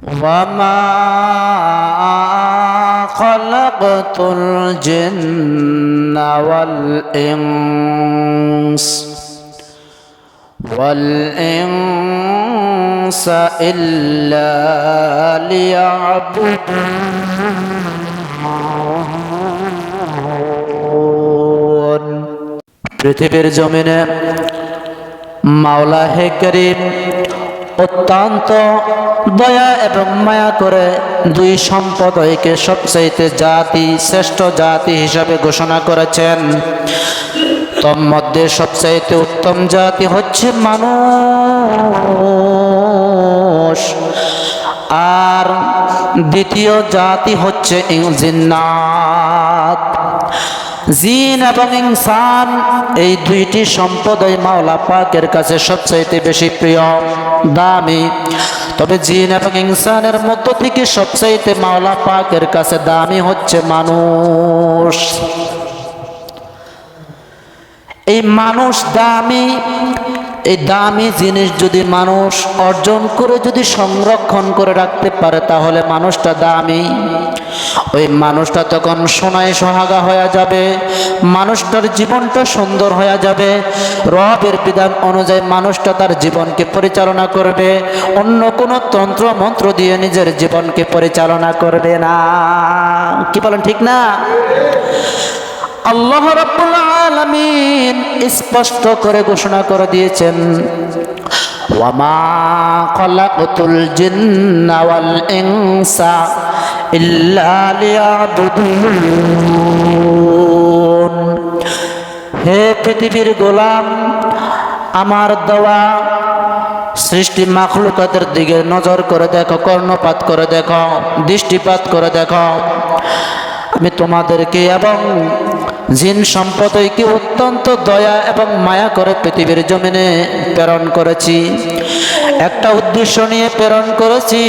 وما خلقت الجن والإنس إلا ليعبدون পৃথিবীর জমিনে মাওলা হে করিম অত্যন্ত দয়া এবং মায়া করে দুই সম্প্রদায়কে সবচাইতে শ্রেষ্ঠ জাতি হিসাবে ঘোষণা করেছেন। তন্মধ্যে সবচাইতে উত্তম জাতি হচ্ছে মানুষ, আর দ্বিতীয় জাতি হচ্ছে জিন্নাত। জিন এবং ইনসান এই দুইটি সম্প্রদায় মাওলা পাকের কাছে সবচাইতে বেশি প্রিয়, দামি। তবে জিন এবং ইনসানের মধ্য থেকে সবচাইতে মাওলা পাকের কাছে দামি হচ্ছে মানুষ। এই মানুষ দামি, এই দামি জিনিস যদি মানুষ অর্জন করে যদি সংরক্ষণ করে রাখতে পারে তাহলে মানুষটা দামি। ওই মানুষটা তখন সোনায় সোহাগা হয়ে যাবে, মানুষটার জীবনটা সুন্দর হয়ে যাবে। রবের বিধান অনুযায়ী মানুষটা তার জীবনকে পরিচালনা করবে, অন্য কোনো তন্ত্র মন্ত্র দিয়ে নিজের জীবনকে পরিচালনা করবে না। কি বলেন, ঠিক না? আল্লাহ রাব্বুল আলামিন স্পষ্ট করে ঘোষণা করে দিয়েছেন, ওয়ামা খালাকতুল জিন্না ওয়াল ইনসা ইল্লা লিয়াবুদুন। হে পৃথিবীর গোলাম, আমার দেওয়া সৃষ্টি মাখলুকাতের দিকে নজর করে দেখো, কর্ণপাত করে দেখো, দৃষ্টিপাত করে দেখো। আমি তোমাদেরকে এবং জিন সম্প্রদায়কে অত্যন্ত দয়া এবং মায়া করে পৃথিবীর জমিনে প্রেরণ করেছি। একটা উদ্দেশ্য নিয়ে প্রেরণ করেছি,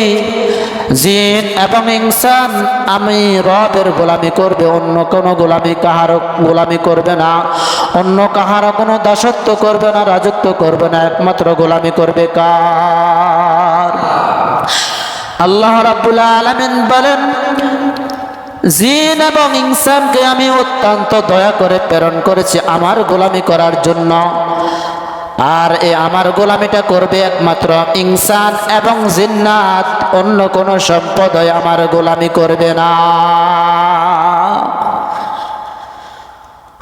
জিন এবং ইনসান আমি রবের গোলামি করবে, অন্য কোনো কাহারও গোলামি করবে না, অন্য কাহারও কোনো দাসত্ব করবে না, রাজত্ব করবে না, একমাত্র গোলামি করবে কার? আল্লাহ রাব্বুল আলামিন বলেন, জিন এবং ইনসানকে আমি অত্যন্ত দয়া করে প্রেরণ করেছি আমার গোলামি করার জন্য। আর এই আমার গোলামিটা করবে একমাত্র ইনসান এবং জিন্নাত, অন্য কোনো সম্প্রদায় আমার গোলামি করবে না।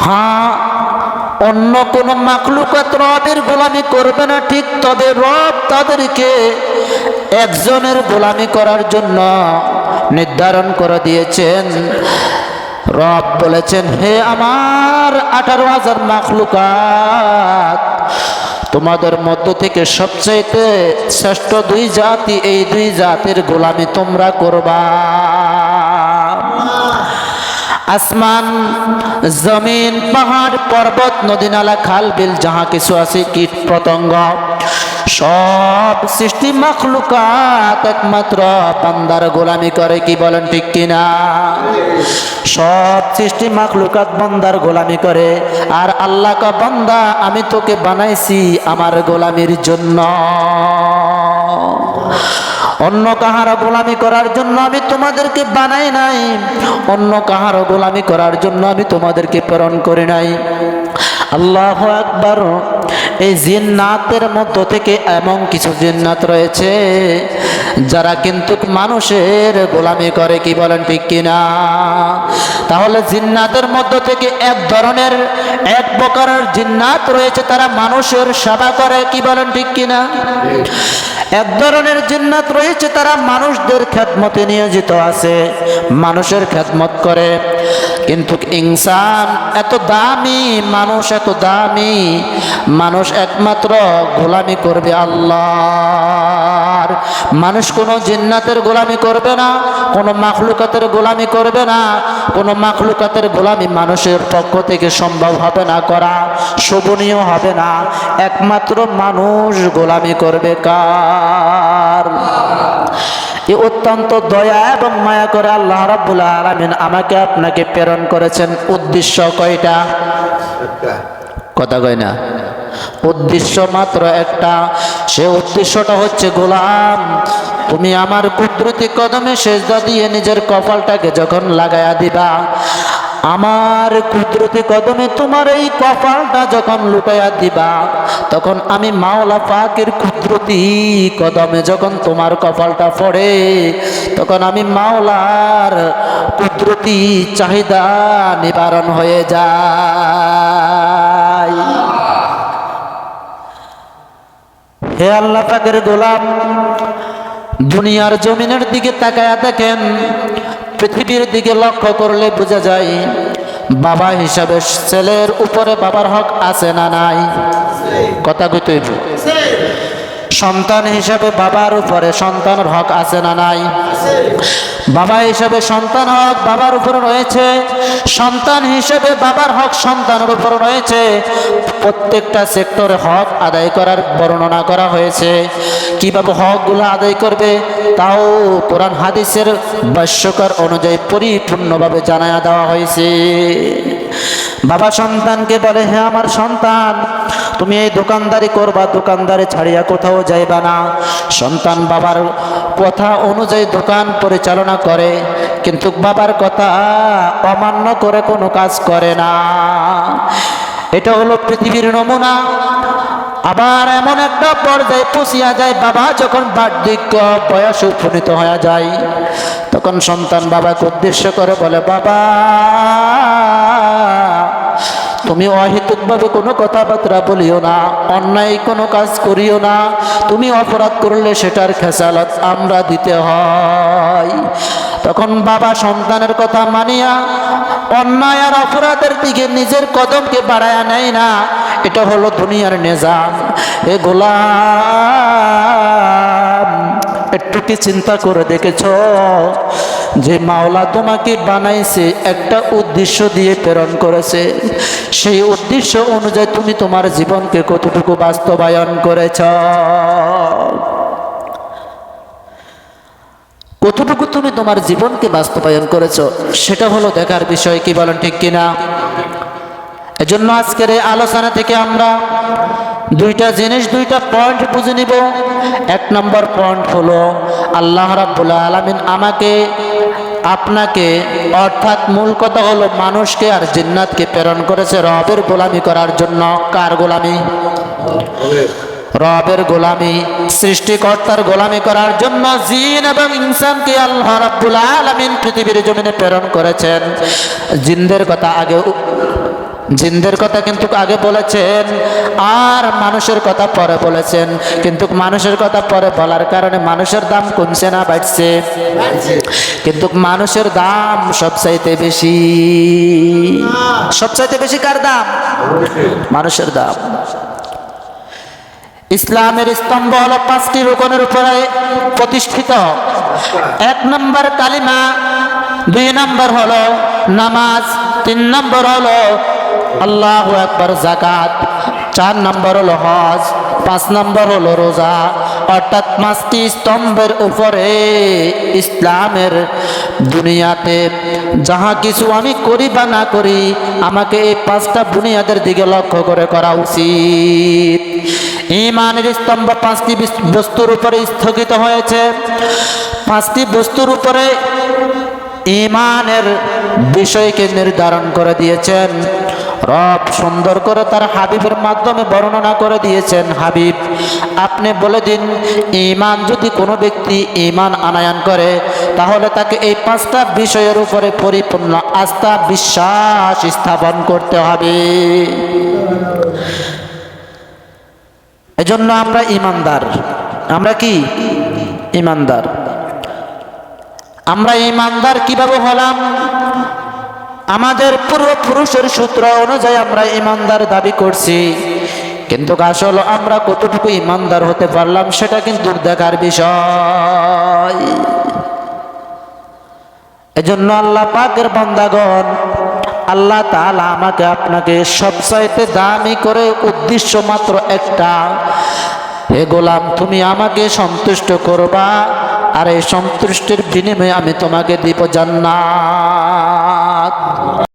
হ্যাঁ, অন্য কোন মাখলুকাত রবের গোলামি করবে না ঠিক, তবে রব তাদেরকে একজনের গোলামি করার জন্য নির্ধারণ করে দিয়েছেন। রব বলেছেন, হে আমার 18,000 মাখলুকাত, তোমাদের মধ্য থেকে সবচাইতে শ্রেষ্ঠ দুই জাতি, এই দুই জাতির গোলামি তোমরা করবা। আসমান, জমিন, পাহাড়, পর্বত, নদী, নালা, খাল, বিল, যাহা কিছু আছে, কীট পতঙ্গ, সব সৃষ্টি মাখলুকাত একমাত্র বান্দার গোলামি করে। কি বলেন, ঠিক কিনা? সব সৃষ্টি মাখলুকাত বান্দার গোলামি করে। আর আল্লাহ কা বান্দা, আমি তোকে বানাইছি আমার গোলামির জন্য, অন্য কাহারও গোলামি করার জন্য আমি তোমাদেরকে বানাই নাই, অন্য কাহারও গোলামি করার জন্য আমি তোমাদেরকে প্রেরণ করি নাই। আল্লাহু আকবার। এই জিন্নাতের মধ্য থেকে এমন কিছু জিন্নাত রয়েছে যারা কিন্তু মানুষের গোলামি করে। কি বলেন, ঠিক কিনা? তাহলে জিন্নাতের মধ্য থেকে এক প্রকারের জিন্নাত রয়েছে, তারা মানুষের সেবা করে। কি বলেন, ঠিক কিনা? এক ধরনের জিন্নাত রয়েছে তারা মানুষদের খেদমতে নিয়োজিত আছে, মানুষের খেদমত করে। কিন্তু ইনসান এত দামি, মানুষ এত দামি, মানুষ একমাত্র গোলামি করবে আল্লাহর। মানুষ কোনো জিন্নাতের গোলামি করবে না, কোনো মাখলুকাতের গোলামি করবে না। কোনো মাখলুকাতের গোলামি মানুষের পক্ষ থেকে সম্ভব হবে না করা, শোভনীয় হবে না। একমাত্র মানুষ গোলামি করবে কার? এই অত্যন্ত দয়া এবং মায়া করে আল্লাহ রাব্বুল আলামিন আমাকে আপনাকে প্রেরণ করেছেন। উদ্দেশ্য কয়টা? কথা কয় না, উদ্দেশ্য মাত্র একটা। সে উদ্দেশ্যটা হচ্ছে গোলাম তুমি আমার কুদরতি কদমে সেজদা দিয়ে নিজের কপালটাকে যখন লাগায়া দিবা, আমার কুদরতি কদমে তোমার এই কপালটা যখন লুটাইয়া দিবা, তখন আমি মাওলা পাকের কুদরতি কদমে যখন তোমার কপালটা পড়ে, তখন আমি মাওলার কুদরতি চাহিদা নিবারণ হয়ে যায়। হে আল্লাহ পাকের গোলাম, দুনিয়ার জমিনের দিকে তাকায়া দেখেন, পৃথিবীর দিকে লক্ষ্য করলে বোঝা যায় বাবা হিসাবে ছেলের উপরে বাবার হক আছে না নাই? কথা কইতে সন্তান হিসাবে বাবার উপরে সন্তানের হক আছে না নাই? বাবা হিসাবে সন্তান হক বাবার উপর রয়েছে, সন্তান হিসেবে বাবার হক সন্তানের উপর রয়েছে। প্রত্যেকটা সেক্টরে হক আদায় করার বর্ণনা করা হয়েছে। কিভাবে হকগুলো আদায় করবে তাও কোরআন হাদিসের ভাষ্যকার অনুযায়ী পরিপূর্ণভাবে জানায়া দেওয়া হয়েছে। বাবা সন্তানকে বলে, হে আমার সন্তান, তুমি এই দোকানদারি করবা, দোকানদারি ছাড়িয়া কোথাও যাইবা না। সন্তান বাবার কথা অনুযায়ী দোকান পরিচালনা করে, কিন্তু বাবার কথা অমান্য করে কোনো কাজ করে না। এটা হলো পৃথিবীর নমুনা। আবার এমন একটা পর্যায়ে পৌঁছিয়া যায়, বাবা যখন বার্ধক্য বয়সে উপনীত হয়ে যায়, তখন সন্তান বাবাকে উদ্দেশ্য করে বলে, বাবা তুমি অহেতুকভাবে কোনো কথাবার্তা বলিও না, অন্যায় কোনো কাজ করিও না। তুমি অপরাধ করলে সেটার খেসালত আমরা দিতে হয়। তখন বাবা সন্তানের কথা মানিয়া অন্যায় আর অপরাধের দিকে নিজের কদমকে বাড়ায়া নেয় না। এটা হলো দুনিয়ার নিজাম। এ গোলাম, একটু কি চিন্তা করে দেখেছ যে মাওলা তোমাকে বানাইছে একটা উদ্দেশ্য দিয়ে প্রেরণ করেছে, সেই উদ্দেশ্য অনুযায়ী তুমি তোমার জীবনকে কতটুকু বাস্তবায়ন করেছ, কতটুকু তুমি তোমার জীবনকে বাস্তবায়ন করেছ, সেটা হলো দেখার বিষয়। কি বলেন ঠিক কিনা? এজন্য আজকের এই আলোচনা থেকে আমরা দুইটা জিনিস, দুইটা পয়েন্ট বুঝে নিব। এক নম্বর পয়েন্ট হলো আল্লাহ রাব্বুল আলামিন আমাকে আপনাকে, অর্থাৎ মূল কথা হলো মানুষকে আর জিন্নাতকে প্রেরণ করেছে রবের গোলামি করার জন্য। কার গোলামি? রবের গোলামি, সৃষ্টিকর্তার গোলামি করার জন্য জিন এবং ইনসানকে আল্লাহ রাব্বুল আলামিন পৃথিবীর জমিনে প্রেরণ করেছেন। জিনদের কথা কিন্তু আগে বলেছেন, আর মানুষের কথা পরে বলেছেন। কিন্তু মানুষের কথা পরে বলার কারণে মানুষের দাম কমছে না বাড়ছে? কিন্তু মানুষের দাম সবচাইতে বেশি। সবচাইতে বেশি কার দাম? মানুষের দাম। ইসলামের স্তম্ভ হলো 5টি রুকনের উপরে প্রতিষ্ঠিত। 1 নম্বর কালিমা, 2 নম্বর হলো নামাজ, 3 নম্বর হলো আল্লাহু আকবার যাকাত, 4 নম্বর হলো হজ, 5 নম্বর হলো রোজা। অর্থাৎ 5টি স্তম্ভের উপরে ইসলামের দুনিয়াতে যাহা কিছু আমি করি বা না করি, আমাকে এই 5টা বুনিয়াদের দিকে লক্ষ্য করে করা উচিত। ঈমানের স্তম্ভ 5টি বস্তুর উপরে স্থগিত হয়েছে। 5টি বস্তুর উপরে ঈমানের বিষয়কে নির্ধারণ করে দিয়েছেন রব, সুন্দর করে তার হাবিবের মাধ্যমে বর্ণনা করে দিয়েছেন। হাবিব, আপনি বলে দিন, ঈমান যদি কোনো ব্যক্তি ঈমান আনয়ন করে, তাহলে তাকে এই 5টা বিষয়ের উপরে পরিপূর্ণ আস্থা বিশ্বাস স্থাপন করতে হবে। এজন্য আমরা ঈমানদার। আমরা কি ঈমানদার? আমরা ঈমানদার কিভাবে হলাম? আমাদের পূর্বপুরুষের সূত্র অনুযায়ী আমরা ঈমানদার দাবি করছি, কিন্তু আসলে আমরা কতটুকু ঈমানদার হতে পারলাম সেটা কিন্তু দেখার বিষয়। এজন্য আল্লাহ পাকের বান্দাগণ, আল্লাহ তাআলা আমাকে আপনাকে সবচাইতে দামি করে উদ্দেশ্য মাত্র একটা, হে গোলাম তুমি আমাকে সন্তুষ্ট করবা, আর এই সন্তুষ্টির বিনিময়ে আমি তোমাকে দিব জান্নাত।